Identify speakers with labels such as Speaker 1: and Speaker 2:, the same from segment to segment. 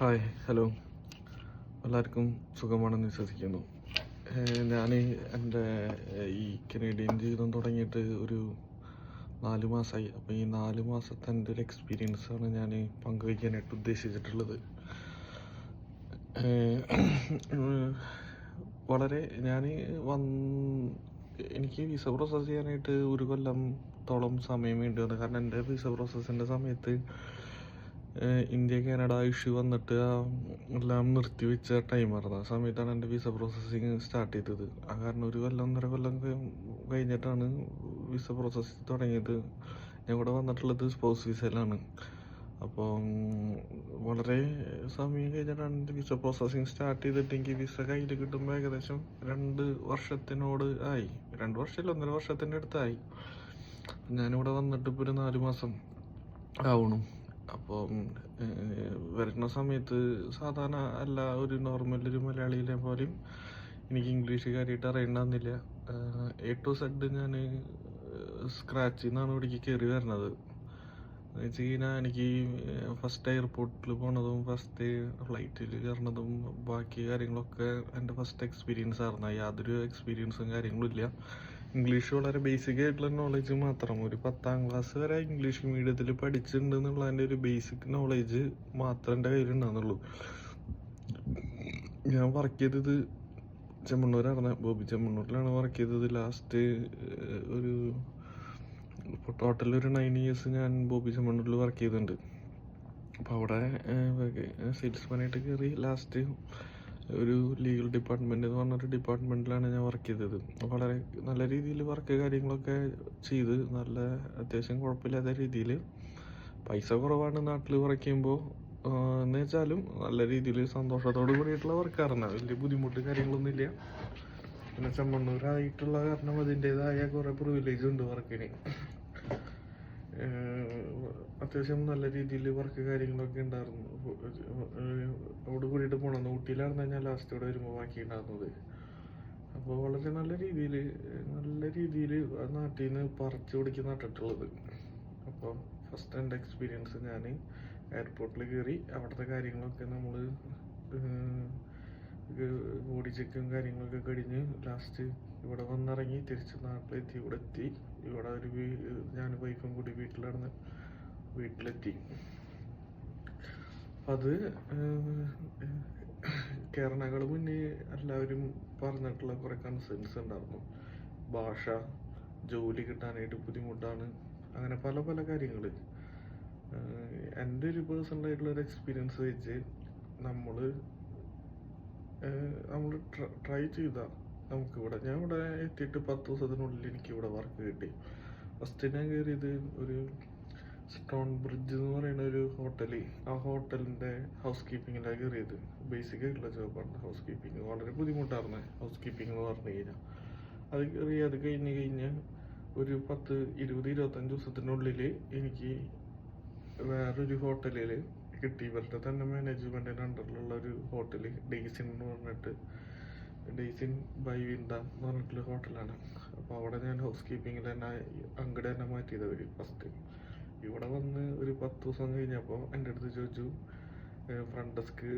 Speaker 1: Hi, hello. എല്ലാവർക്കും സുഖമാണെന്ന് വിശ്വസിക്കുന്നു. ഞാൻ എൻ്റെ ഈ കനേഡിയൻ ജീവിതം തുടങ്ങിയിട്ട് ഒരു 4 മാസമായി. അപ്പോൾ ഈ 4 മാസത്തെ എൻ്റെ ഒരു എക്സ്പീരിയൻസാണ് ഞാൻ പങ്കുവയ്ക്കാനായിട്ട് ഉദ്ദേശിച്ചിട്ടുള്ളത്. വളരെ എനിക്ക് വിസ പ്രോസസ്സ് ചെയ്യാനായിട്ട് 1 കൊല്ലത്തോളം സമയം വേണ്ടി വന്നു. കാരണം എൻ്റെ വിസ പ്രോസസ്സിൻ്റെ സമയത്ത് ഇന്ത്യ കാനഡ ഇഷ്യൂ വന്നിട്ട് എല്ലാം നിർത്തിവെച്ച ടൈമായിരുന്നു. ആ സമയത്താണ് എൻ്റെ വിസ പ്രോസസ്സിങ് സ്റ്റാർട്ട് ചെയ്തത്. ആ കാരണം 1-1.5 കൊല്ലം കഴിഞ്ഞിട്ടാണ് വിസ പ്രോസസ്സ് തുടങ്ങിയത്. ഞാൻ ഇവിടെ വന്നിട്ടുള്ളത് സ്പൗസ് വിസയിലാണ്. അപ്പോൾ വളരെ സമയം കഴിഞ്ഞിട്ടാണ് എൻ്റെ വിസ പ്രോസസ്സിങ് സ്റ്റാർട്ട് ചെയ്തിട്ട് എനിക്ക് വിസ കയ്യിൽ കിട്ടുമ്പോൾ ഏകദേശം 2 വർഷത്തിനോട് ആയി. 2 വർഷമല്ല, 1.5 വർഷത്തിൻ്റെ അടുത്തായി. ഞാനിവിടെ വന്നിട്ട് ഇപ്പോൾ ഒരു 4 മാസം ആവണം. അപ്പോൾ വരുന്ന സമയത്ത് സാധാരണ അല്ല, ഒരു നോർമൽ ഒരു മലയാളിയിലെ പോലെയും എനിക്ക് ഇംഗ്ലീഷ് കാര്യമായിട്ട് അറിയണമെന്നില്ല. A to Z ഞാൻ സ്ക്രാച്ചിൽ നിന്നാണ് ഇവിടേക്ക് കയറി വരുന്നത്. എന്ന് വെച്ച് കഴിഞ്ഞാൽ എനിക്ക് ഫസ്റ്റ് എയർപോർട്ടിൽ പോണതും ഫസ്റ്റ് ഫ്ലൈറ്റിൽ കയറണതും ബാക്കി കാര്യങ്ങളൊക്കെ എൻ്റെ ഫസ്റ്റ് എക്സ്പീരിയൻസ് ആയിരുന്നു. യാതൊരു എക്സ്പീരിയൻസും കാര്യങ്ങളും ഇല്ല. ഇംഗ്ലീഷ് വളരെ ബേസിക് ആയിട്ടുള്ള നോളേജ് മാത്രം. ഒരു 10ാം ക്ലാസ് വരെ ഇംഗ്ലീഷ് മീഡിയത്തിൽ പഠിച്ചിട്ടുണ്ട് എന്നുള്ളതിൻ്റെ ഒരു ബേസിക് നോളേജ് മാത്രം എൻ്റെ കയ്യിലുണ്ടാകുന്നുള്ളൂ. ഞാൻ വർക്ക് ചെയ്തത് ചെമ്മണ്ണൂരാണ്, ബോബി ചെമ്മണ്ണൂരിലാണ് വർക്ക് ചെയ്തത്. ലാസ്റ്റ് ഒരു ടോട്ടൽ ഒരു 9 years ഞാൻ ബോബി ചെമ്മണ്ണൂരിൽ വർക്ക് ചെയ്തിട്ടുണ്ട്. അപ്പോൾ അവിടെ സെയിൽസ്മാനായിട്ട് കയറി. ലാസ്റ്റ് ഒരു ലീഗൽ ഡിപ്പാർട്ട്മെൻറ്റ് എന്ന് പറഞ്ഞൊരു ഡിപ്പാർട്ട്മെൻറ്റിലാണ് ഞാൻ വർക്ക് ചെയ്തത്. വളരെ നല്ല രീതിയിൽ വർക്ക് കാര്യങ്ങളൊക്കെ ചെയ്ത് അത്യാവശ്യം കുഴപ്പമില്ലാത്ത രീതിയിൽ. പൈസ കുറവാണ് നാട്ടിൽ വർക്ക് ചെയ്യുമ്പോൾ എന്ന് വെച്ചാലും നല്ല രീതിയിൽ സന്തോഷത്തോട് കൂടിയിട്ടുള്ള വർക്കായിരുന്നു. വലിയ ബുദ്ധിമുട്ട് കാര്യങ്ങളൊന്നുമില്ല. പിന്നെ ചെമ്മണ്ണൂരായിട്ടുള്ള കാരണം അതിൻ്റേതായ കുറേ പ്രിവിലേജ് ഉണ്ട് വർക്കിന്. അത്യാവശ്യം നല്ല രീതിയിൽ വർക്ക് കാര്യങ്ങളൊക്കെ ഉണ്ടായിരുന്നു. അവിടെ കൂടിയിട്ട് പോകണം. ഊട്ടിയിലായിരുന്നു ഞാൻ ലാസ്റ്റ് ഇവിടെ വരുമ്പോൾ ബാക്കിയുണ്ടായിരുന്നത്. അപ്പോൾ വളരെ നല്ല രീതിയിൽ നാട്ടിൽ നിന്ന് പറിച്ചു പിടിക്ക് നട്ടിട്ടുള്ളത്. അപ്പോൾ ഫസ്റ്റ് എൻ്റെ എക്സ്പീരിയൻസ്, ഞാൻ എയർപോർട്ടിൽ കയറി അവിടുത്തെ കാര്യങ്ങളൊക്കെ നമ്മൾ ബോഡി ചെക്കും കാര്യങ്ങളൊക്കെ കഴിഞ്ഞ് ലാസ്റ്റ് ഇവിടെ വന്നിറങ്ങി തിരിച്ച് നാട്ടിലെത്തി. ഇവിടെ ഞാൻ വൈഫും കൂടി വീട്ടിലെത്തി. അത് കയറണകൾ മുന്നേ എല്ലാവരും പറഞ്ഞിട്ടുള്ള കുറേ കൺസേൺസ് ഉണ്ടായിരുന്നു. ഭാഷ, ജോലി കിട്ടാനായിട്ട് ബുദ്ധിമുട്ടാണ്, അങ്ങനെ പല പല കാര്യങ്ങൾ. എൻ്റെ ഒരു പേഴ്സണലായിട്ടുള്ളൊരു എക്സ്പീരിയൻസ് വെച്ച് നമ്മൾ ട്രൈ ചെയ്താൽ ഞാൻ ഇവിടെ എത്തിയിട്ട് 10 ദിവസത്തിനുള്ളിൽ എനിക്കിവിടെ വർക്ക് കിട്ടി. ഫസ്റ്റ് ഞാൻ കയറിയത് ഒരു സ്റ്റോൺ ബ്രിഡ്ജ് എന്ന് പറയുന്ന ഒരു ഹോട്ടൽ. ആ ഹോട്ടലിൻ്റെ ഹൗസ് കീപ്പിങ്ങിലാണ് കയറിയത്. ബേസിക് ആയിട്ടുള്ള ജോബാണ് ഹൗസ് കീപ്പിങ്. വളരെ ബുദ്ധിമുട്ടായിരുന്നു ഹൗസ് കീപ്പിംഗ് എന്ന് പറഞ്ഞു കഴിഞ്ഞാൽ. അത് കഴിഞ്ഞ് ഒരു 10-20-25 ദിവസത്തിനുള്ളിൽ എനിക്ക് വേറൊരു ഹോട്ടലിൽ കിട്ടി. ഇവരുടെ തന്നെ മാനേജ്മെൻറ്റിൻ്റെ അണ്ടറിലുള്ള ഒരു ഹോട്ടൽ, ഡെയ്സിൻ എന്ന് പറഞ്ഞിട്ട്, ഡെയ്സിൻ ബൈ വിന്ദ എന്ന് പറഞ്ഞിട്ടുള്ള ഹോട്ടലാണ്. അപ്പോൾ അവിടെ ഞാൻ ഹൗസ് കീപ്പിങ്ങിൽ തന്നെ അങ്ങോട്ട് തന്നെ മാറ്റിയത് ഫസ്റ്റ്. ഇവിടെ വന്ന് ഒരു 10 ദിവസം കഴിഞ്ഞപ്പോൾ എൻ്റെ അടുത്ത് ചോദിച്ചു ഫ്രണ്ട് ഡെസ്കിൽ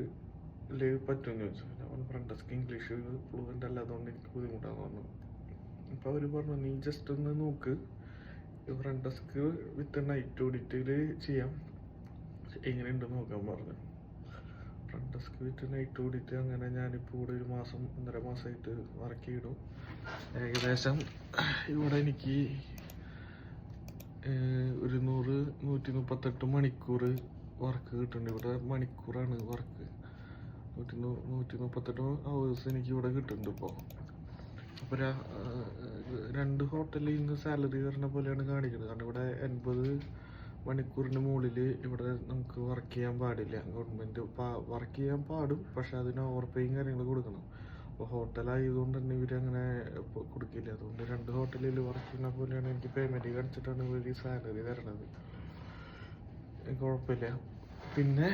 Speaker 1: പറ്റുമെന്ന് ചോദിച്ചു. ഞാൻ ഫ്രണ്ട് ഡെസ്ക് ഇംഗ്ലീഷ് ഫ്ലുവൻ്റ് അല്ലാത്തതുകൊണ്ട് എനിക്ക് ബുദ്ധിമുട്ടാന്ന് പറഞ്ഞു. അപ്പോൾ അവർ പറഞ്ഞു, നീ ജസ്റ്റ് ഒന്ന് നോക്ക്, ഫ്രണ്ട് ഡെസ്ക് വിത്ത് നൈറ്റ് ഓഡിറ്റിൽ ചെയ്യാം, എങ്ങനെയുണ്ടെന്ന് നോക്കാൻ പറഞ്ഞു. ഫ്രണ്ട് ഡെസ്ക് വിത്ത് നൈറ്റ് ഓഡിറ്റ്. അങ്ങനെ ഞാനിപ്പോൾ ഇവിടെ 1-1.5 മാസമായിട്ട് വർക്ക് ചെയ്തു. ഏകദേശം ഇവിടെ എനിക്ക് ഒരു 138 മണിക്കൂർ വർക്ക് കിട്ടുന്നുണ്ട്. ഇവിടെ മണിക്കൂറാണ് വർക്ക്. 138 hours എനിക്ക് ഇവിടെ കിട്ടുന്നുണ്ട് ഇപ്പോൾ. അപ്പോൾ 2 ഹോട്ടലിൽ നിന്ന് സാലറി തരുന്ന പോലെയാണ് കാണിക്കുന്നത്. കാരണം ഇവിടെ 80 മണിക്കൂറിന് മുകളിൽ ഇവിടെ നമുക്ക് വർക്ക് ചെയ്യാൻ പാടില്ല. ഗവൺമെൻറ് വർക്ക് ചെയ്യാൻ പാടും, പക്ഷെ അതിന് ഓവർ പേയും കാര്യങ്ങൾ കൊടുക്കണം. അപ്പോൾ ഹോട്ടലായതുകൊണ്ട് തന്നെ ഇവരങ്ങനെ കൊടുക്കില്ല. അതുകൊണ്ട് 2 ഹോട്ടലിൽ വർക്ക് ചെയ്യുന്ന പോലെയാണ് എനിക്ക് പേയ്മെൻറ്റ് കാണിച്ചിട്ടാണ് ഇവർ സാലറി തരണത്. കുഴപ്പമില്ല. പിന്നെ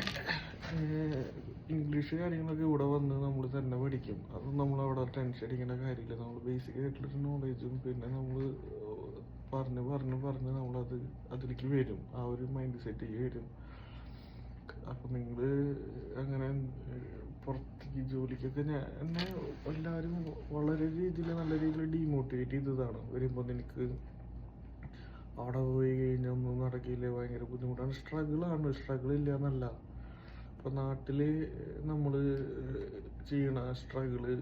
Speaker 1: ഇംഗ്ലീഷ് കാര്യങ്ങളൊക്കെ ഇവിടെ വന്ന് നമ്മൾ തന്നെ പഠിക്കും. അതൊന്നും നമ്മളവിടെ ടെൻഷൻ അടിക്കേണ്ട കാര്യമില്ല. നമ്മൾ ബേസിക് ആയിട്ടുള്ളൊരു നോളേജും പിന്നെ നമ്മൾ പറഞ്ഞ് നമ്മളത് അതിലേക്ക് വരും. ആ ഒരു മൈൻഡ് സെറ്റിലേക്ക് വരും. അപ്പം നിങ്ങൾ അങ്ങനെ ശരിക്കൊക്കെ എന്നെ എല്ലാവരും വളരെ നല്ല രീതിയിൽ ഡീമോട്ടിവേറ്റ് ചെയ്തതാണ്. വരുമ്പോൾ നിനക്ക് അവിടെ പോയി കഴിഞ്ഞാൽ ഒന്നും നടക്കില്ല, ഭയങ്കര ബുദ്ധിമുട്ടാണ്. സ്ട്രഗിൾ ഇല്ല എന്നല്ല. ഇപ്പം നാട്ടിൽ നമ്മൾ ചെയ്യണ സ്ട്രഗിള്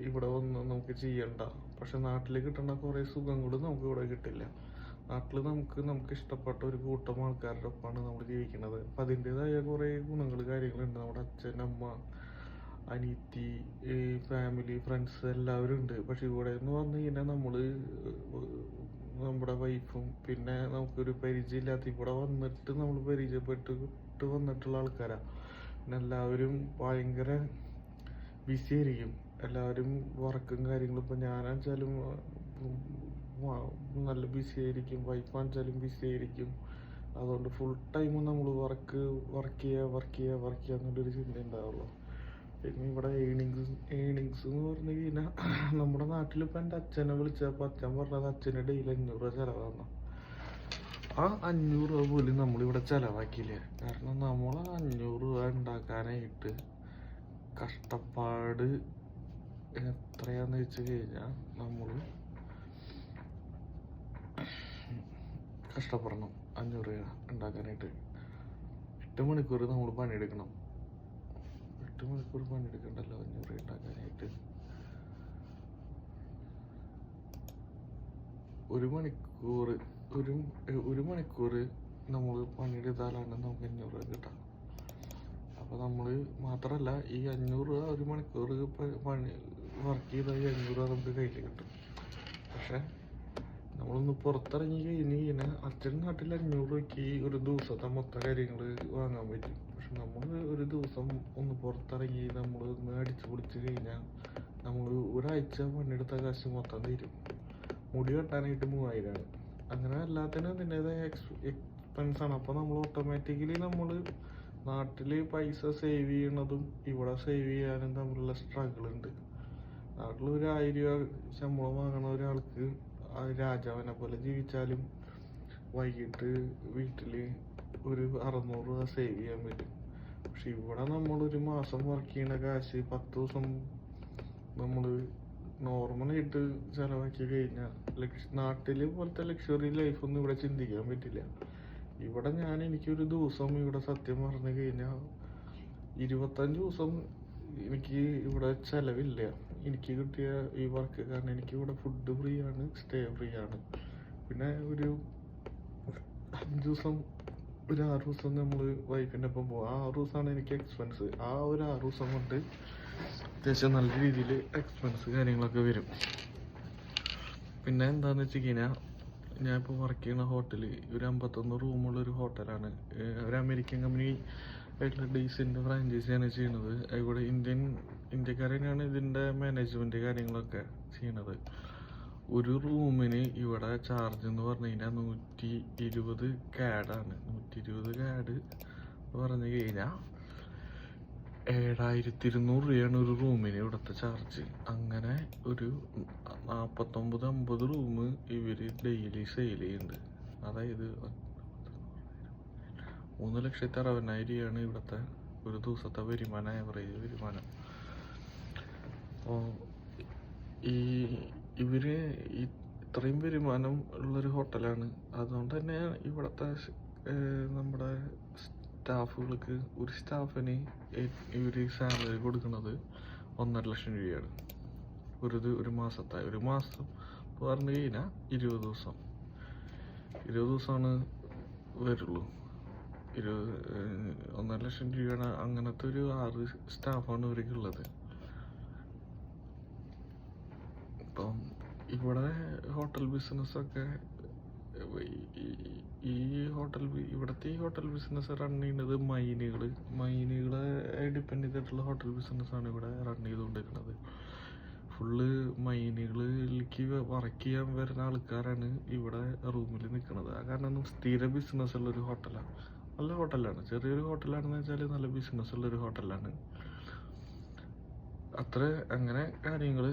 Speaker 1: ഇവിടെ വന്ന് നമുക്ക് ചെയ്യണ്ട. പക്ഷെ നാട്ടിൽ കിട്ടുന്ന കുറേ സുഖങ്ങൾ നമുക്ക് ഇവിടെ കിട്ടില്ല. നാട്ടിൽ നമുക്ക് ഇഷ്ടപ്പെട്ട ഒരു കൂട്ടം ആൾക്കാരുടെ ഒപ്പമാണ് നമ്മൾ ജീവിക്കുന്നത്. അപ്പം അതിൻ്റെതായ കുറേ ഗുണങ്ങൾ കാര്യങ്ങളുണ്ട്. നമ്മുടെ അച്ഛൻ, അമ്മ, അനിയത്തി, ഫാമിലി, ഫ്രണ്ട്സ് എല്ലാവരും ഉണ്ട്. പക്ഷെ ഇവിടെ എന്ന് പറഞ്ഞു കഴിഞ്ഞാൽ നമ്മുടെ വൈഫും പിന്നെ നമുക്കൊരു പരിചയമില്ലാത്ത ഇവിടെ വന്നിട്ട് നമ്മൾ പരിചയപ്പെട്ട് വന്നിട്ടുള്ള ആൾക്കാരാണ്. പിന്നെ എല്ലാവരും ഭയങ്കര ബിസി ആയിരിക്കും. എല്ലാവരും വർക്കും കാര്യങ്ങളും. ഇപ്പം ഞാനാണെച്ചാലും നല്ല ബിസി ആയിരിക്കും, വൈഫാണെച്ചാലും ബിസി ആയിരിക്കും. അതുകൊണ്ട് ഫുൾ ടൈമും നമ്മൾ വർക്ക് ചെയ്യുക എന്നുള്ളൊരു ചിന്ത ഉണ്ടാവുള്ളൂ. പിന്നെ ഇവിടെ ഏണിങ്സ് എന്ന് പറഞ്ഞു കഴിഞ്ഞാൽ നമ്മുടെ നാട്ടിലിപ്പോൾ എൻ്റെ അച്ഛനെ വിളിച്ചപ്പോൾ അച്ഛൻ പറഞ്ഞത് അച്ഛന് ഡെയിലി 500 രൂപ ചിലവാണ്. ആ 500 രൂപ പോലും നമ്മളിവിടെ ചിലവാക്കിയില്ല. കാരണം നമ്മൾ 500 രൂപ ഉണ്ടാക്കാനായിട്ട് കഷ്ടപ്പാട് എത്രയാന്ന് വെച്ച് കഴിഞ്ഞാൽ നമ്മൾ കഷ്ടപ്പെടണം. 500 രൂപ ഉണ്ടാക്കാനായിട്ട് 8 മണിക്കൂർ നമ്മൾ പണിയെടുക്കണം. 8 മണിക്കൂർ പണിയെടുക്കണ്ടല്ലോ 500 രൂപ ഉണ്ടാക്കാനായിട്ട്. ഒരു മണിക്കൂർ നമ്മൾ പണിയെടുത്താലാണ് നമുക്ക് 500 രൂപ കിട്ടുക. അപ്പോൾ നമ്മൾ മാത്രമല്ല, ഈ 500 രൂപ ഒരു മണിക്കൂർ പണി വർക്ക് ചെയ്താൽ ഈ 500 രൂപ നമുക്ക് കയ്യിൽ കിട്ടും. പക്ഷെ നമ്മളൊന്ന് പുറത്തിറങ്ങി കഴിഞ്ഞാൽ അച്ഛൻ നാട്ടിൽ 500 രൂപയ്ക്ക് ഒരു ദിവസത്തെ മൊത്തം കാര്യങ്ങൾ വാങ്ങാൻ പറ്റും. പക്ഷെ നമ്മൾ ഒരു ദിവസം ഒന്ന് പുറത്തിറങ്ങി നമ്മൾ ഒന്ന് അടിച്ചു പൊളിച്ച് കഴിഞ്ഞാൽ നമ്മൾ ഒരാഴ്ച പണിയെടുത്ത കാശ് മൊത്തം തീരും. മുടി വെട്ടാനായിട്ട് 3000 ആണ്. അങ്ങനെ എല്ലാത്തിനും അതിൻ്റെതായ എക്സ്പെൻസാണ്. അപ്പോൾ നമ്മൾ ഓട്ടോമാറ്റിക്കലി നമ്മൾ നാട്ടിൽ പൈസ സേവ് ചെയ്യണതും ഇവിടെ സേവ് ചെയ്യാനും തമ്മിലുള്ള സ്ട്രഗിൾ ഉണ്ട്. നാട്ടിൽ ഒരു 1000 രൂപ ശമ്പളം വാങ്ങണ ഒരാൾക്ക് രാജാവിനെ പോലെ ജീവിച്ചാലും വൈകിട്ട് വീട്ടിൽ ഒരു 600 രൂപ സേവ് ചെയ്യാൻ പറ്റും. പക്ഷെ ഇവിടെ നമ്മളൊരു മാസം വർക്ക് ചെയ്യണ കാശ് 10 ദിവസം നമ്മൾ നോർമലായിട്ട് ചിലവാക്കി കഴിഞ്ഞാൽ നാട്ടിൽ പോലത്തെ ലക്ഷറി ലൈഫൊന്നും ഇവിടെ ചിന്തിക്കാൻ പറ്റില്ല. ഇവിടെ എനിക്കൊരു ദിവസം ഇവിടെ സത്യം പറഞ്ഞു കഴിഞ്ഞാൽ 25 ദിവസം എനിക്ക് ഇവിടെ ചിലവില്ല. എനിക്ക് കിട്ടിയ ഈ വർക്ക് കാരണം എനിക്ക് ഇവിടെ ഫുഡ് ഫ്രീ ആണ്, സ്റ്റേ ഫ്രീ ആണ്. പിന്നെ ഒരു 5 ദിവസം ഒരു 6 ദിവസം നമ്മൾ വൈഫിൻ്റെ ഒപ്പം പോകും. ആ 6 ദിവസമാണ് എനിക്ക് എക്സ്പെൻസ്. ആ ഒരു 6 ദിവസം കൊണ്ട് അത്യാവശ്യം നല്ല രീതിയിൽ എക്സ്പെൻസ് കാര്യങ്ങളൊക്കെ വരും. പിന്നെ എന്താണെന്ന് വെച്ച് കഴിഞ്ഞാൽ ഞാനിപ്പോൾ വർക്ക് ചെയ്യുന്ന ഹോട്ടൽ ഒരു 51 റൂമുള്ളൊരു ഹോട്ടലാണ്. ഒരു അമേരിക്കൻ കമ്പനി ആയിട്ടുള്ള ഡീസിൻ്റെ ഫ്രാഞ്ചൈസിയാണ് ചെയ്യുന്നത്. ഇവിടെ ഇന്ത്യക്കാർ തന്നെയാണ് ഇതിൻ്റെ മാനേജ്മെൻറ്റ് കാര്യങ്ങളൊക്കെ ചെയ്യണത്. ഒരു റൂമിന് ഇവിടെ ചാർജ് എന്ന് പറഞ്ഞു കഴിഞ്ഞാൽ 120 CAD-ആണ്. 120 CAD എന്ന് പറഞ്ഞു കഴിഞ്ഞാൽ 7200 രൂപയാണ് ഒരു റൂമിന് ഇവിടുത്തെ ചാർജ്. അങ്ങനെ ഒരു 49-50 റൂം ഇവർ ഡെയിലി സെയിൽ ചെയ്യുന്നുണ്ട്. അതായത് 3,60,000 രൂപയാണ് ഇവിടുത്തെ ഒരു ദിവസത്തെ വരുമാനം, ആവറേജ് വരുമാനം. അപ്പോൾ ഇവര് ഇത്രയും വരുമാനം ഉള്ളൊരു ഹോട്ടലാണ്. അതുകൊണ്ട് തന്നെ ഇവിടുത്തെ നമ്മുടെ സ്റ്റാഫുകൾക്ക് ഒരു സ്റ്റാഫിന് ഇവർ സാലറി കൊടുക്കുന്നത് 1.5 ലക്ഷം രൂപയാണ് ഒരു മാസത്തെ. ഒരു മാസം പറഞ്ഞു കഴിഞ്ഞാൽ 20 ദിവസമാണ് വരുള്ളൂ. 1.5 ലക്ഷം രൂപയാണ്. അങ്ങനത്തെ ഒരു 6 സ്റ്റാഫാണ് ഇവർക്കുള്ളത്. ഇപ്പം ഇവിടെ ഹോട്ടൽ ബിസിനസ്സൊക്കെ ഇവിടുത്തെ ഈ ഹോട്ടൽ ബിസിനസ് റൺ ചെയ്യുന്നത് മൈനുകളെ ഡിപ്പെൻഡ് ചെയ്തിട്ടുള്ള ഹോട്ടൽ ബിസിനസ്സാണ് ഇവിടെ റൺ ചെയ്തുകൊണ്ടിരിക്കുന്നത്. ഫുള്ള് മൈനുകളിലേക്ക് വർക്ക് ചെയ്യാൻ വരുന്ന ആൾക്കാരാണ് ഇവിടെ റൂമിൽ നിൽക്കുന്നത്. കാരണം സ്ഥിര ബിസിനസ്സുള്ളൊരു ഹോട്ടലാണ്. നല്ല ഹോട്ടലാണ്. ചെറിയൊരു ഹോട്ടലാണെന്ന് വെച്ചാൽ നല്ല ബിസിനസ്സുള്ളൊരു ഹോട്ടലാണ്. അങ്ങനെ കാര്യങ്ങൾ.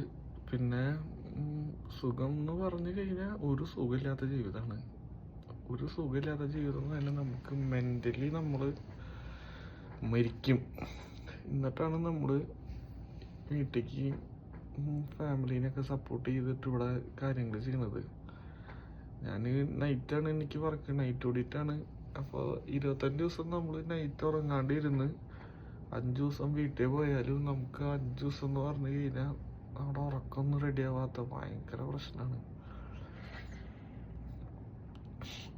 Speaker 1: പിന്നെ സുഖം എന്ന് പറഞ്ഞു കഴിഞ്ഞാൽ ഒരു സുഖമില്ലാത്ത ജീവിതമാണ്. ഒരു സുഖമില്ലാത്ത ജീവിതം എന്ന് പറഞ്ഞാൽ നമുക്ക് മെൻ്റലി നമ്മൾ മരിക്കും. എന്നിട്ടാണ് നമ്മൾ വീട്ടിലേക്ക് ഫാമിലീനെയൊക്കെ സപ്പോർട്ട് ചെയ്തിട്ട് ഇവിടെ കാര്യങ്ങൾ ചെയ്യണത്. ഞാൻ നൈറ്റാണ് എനിക്ക് വർക്ക്, നൈറ്റ് ഓടിയിട്ടാണ്. അപ്പോൾ 25 ദിവസം നമ്മൾ നൈറ്റ് ഉറങ്ങാണ്ട് ഇരുന്ന് 5 ദിവസം വീട്ടിൽ പോയാലും നമുക്ക് 5 ദിവസം എന്ന് പറഞ്ഞു കഴിഞ്ഞാൽ അവിടെ ഉറക്കമൊന്നും റെഡി ആവാത്ത ഭയങ്കര പ്രശ്നമാണ്.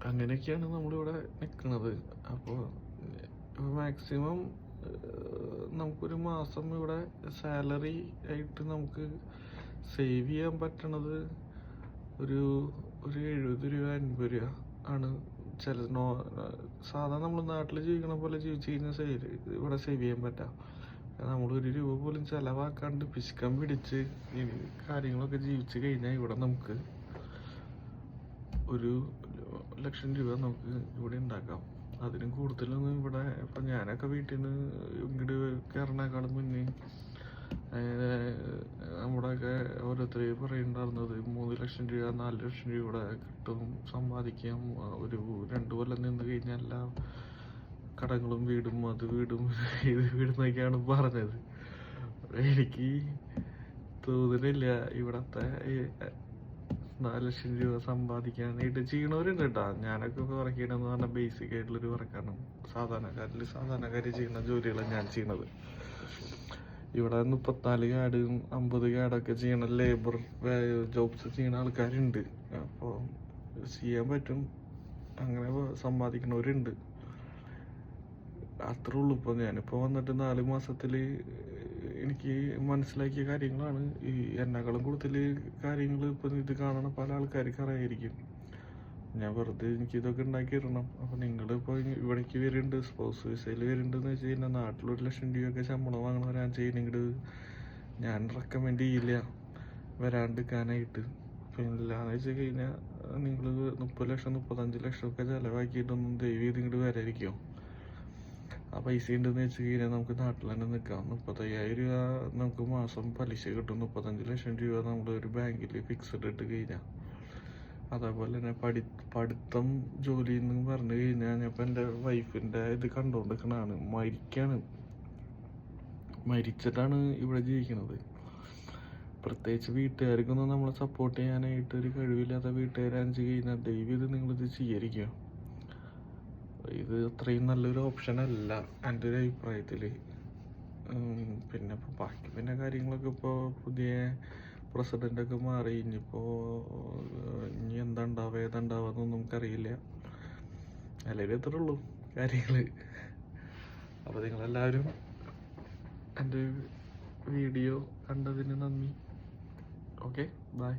Speaker 1: അങ്ങനെയൊക്കെയാണ് നമ്മളിവിടെ നിൽക്കുന്നത്. അപ്പോൾ മാക്സിമം നമുക്കൊരു മാസം ഇവിടെ സാലറി ആയിട്ട് നമുക്ക് സേവ് ചെയ്യാൻ പറ്റണത് ഒരു 70 രൂപ 50 രൂപ ആണ്. സാധാരണ നമ്മൾ നാട്ടിൽ ജീവിക്കണ പോലെ ജീവിച്ച് കഴിഞ്ഞാൽ ഇവിടെ സേവ് ചെയ്യാൻ പറ്റാം. നമ്മൾ 1 രൂപ പോലും ചിലവാക്കാണ്ട് പിശുക്കം പിടിച്ച് ഈ കാര്യങ്ങളൊക്കെ ജീവിച്ച് കഴിഞ്ഞാൽ ഇവിടെ നമുക്ക് 1,00,000 രൂപ നമുക്ക് ഇവിടെ ഉണ്ടാക്കാം. അതിനും കൂടുതലൊന്നും ഇവിടെ ഇപ്പം ഞാനൊക്കെ വീട്ടിൽ നിന്ന് ഇങ്ങോട്ട് കയറണേക്കാളും മുന്നേ നമ്മുടെയൊക്കെ ഓരോരുത്തർ പറയുന്നുണ്ടായിരുന്നത് 3,00,000 രൂപ 4,00,000 രൂപ ഇവിടെ കിട്ടും, സമ്പാദിക്കാം. ഒരു 2 കൊല്ലം നിന്ന് കഴിഞ്ഞാൽ എല്ലാ കടങ്ങളും വീടും ഇത് വീടുന്നൊക്കെയാണ് പറഞ്ഞത്. എനിക്ക് തോന്നുന്നില്ല ഇവിടത്തെ 4,00,000 രൂപ സമ്പാദിക്കാനായിട്ട് ചെയ്യണവരുണ്ട് കേട്ടോ. ഞാനൊക്കെ വർക്ക് ചെയ്യണമെന്ന് പറഞ്ഞാൽ ബേസിക് ആയിട്ടുള്ളൊരു വർക്കാണ്. സാധാരണക്കാർ ചെയ്യുന്ന ജോലികളാണ് ഞാൻ ചെയ്യണത്. ഇവിടെ 34 കാർഡും 50 കാർഡൊക്കെ ചെയ്യണ ലേബർ ജോബ്സ് ചെയ്യുന്ന ആൾക്കാരുണ്ട്. അപ്പോൾ ചെയ്യാൻ പറ്റും, അങ്ങനെ സമ്പാദിക്കണവരുണ്ട്. അത്രേ ഉള്ളൂ. ഇപ്പോൾ ഞാനിപ്പോൾ വന്നിട്ട് 4 മാസത്തിൽ എനിക്ക് മനസ്സിലാക്കിയ കാര്യങ്ങളാണ്. ഈ എന്നെക്കാളും കൂടുതൽ കാര്യങ്ങൾ ഇപ്പം ഇത് കാണണ പല ആൾക്കാർക്ക് അറിയായിരിക്കും. ഞാൻ വെറുതെ എനിക്കിതൊക്കെ ഉണ്ടാക്കിയിടണം. അപ്പോൾ നിങ്ങളിപ്പോൾ ഇവിടേക്ക് വരുന്നുണ്ട്, സ്പോർട്സ് വിസയിൽ വരുന്നുണ്ടെന്ന് വെച്ച് കഴിഞ്ഞാൽ നാട്ടിൽ 1,00,000 രൂപയൊക്കെ ശമ്പളം വാങ്ങണവരാൻ ചെയ്യുന്നെങ്കിൽ ഞാൻ റെക്കമെൻഡ് ചെയ്യില്ല വരാണ്ടിരിക്കാനായിട്ട്. പിന്നില്ലാന്ന് വെച്ച് കഴിഞ്ഞാൽ നിങ്ങൾ 30 ലക്ഷം 35 ലക്ഷം ഒക്കെ ചിലവാക്കിയിട്ടൊന്നും ദയവ് ചെയ്ത് ഇങ്ങോട്ട് വരാതിരിക്കുമോ? ആ പൈസ ഉണ്ടെന്ന് വെച്ച് കഴിഞ്ഞാൽ നമുക്ക് നാട്ടിൽ തന്നെ നിൽക്കാം. 35,000 രൂപ നമുക്ക് മാസം പലിശ കിട്ടും. 35 ലക്ഷം രൂപ നമ്മൾ ഒരു ബാങ്കിൽ ഫിക്സഡ് ഇട്ട് കഴിഞ്ഞാൽ. അതേപോലെ തന്നെ പഠിത്തം ജോലി എന്ന് പറഞ്ഞു കഴിഞ്ഞാൽ ഞാൻ ഇപ്പം എൻ്റെ വൈഫിൻ്റെ ഇത് കണ്ടുകൊണ്ടിരിക്കണതാണ്. മരിച്ചിട്ടാണ് ഇവിടെ ജീവിക്കുന്നത്. പ്രത്യേകിച്ച് വീട്ടുകാർക്കൊന്നും നമ്മളെ സപ്പോർട്ട് ചെയ്യാനായിട്ട് ഒരു കഴിവില്ലാത്ത വീട്ടുകാരാണെന്ന് വെച്ച് കഴിഞ്ഞാൽ ദയവ് ഇത് നിങ്ങളിത് സ്വീകരിക്കുക. ഇത് അത്രയും നല്ലൊരു ഓപ്ഷൻ അല്ല എൻ്റെ ഒരു അഭിപ്രായത്തിൽ. പിന്നെ ബാക്കി കാര്യങ്ങളൊക്കെ ഇപ്പോൾ പുതിയ പ്രസിഡൻ്റൊക്കെ മാറി. ഇനി എന്താ ഉണ്ടാവുക ഏതുണ്ടാവുക നമുക്കറിയില്ല. അല്ലെങ്കിൽ ഇത്രേ ഉള്ളൂ കാര്യങ്ങൾ. അപ്പോൾ നിങ്ങളെല്ലാവരും എൻ്റെ വീഡിയോ കണ്ടതിന് നന്ദി. Okay, by.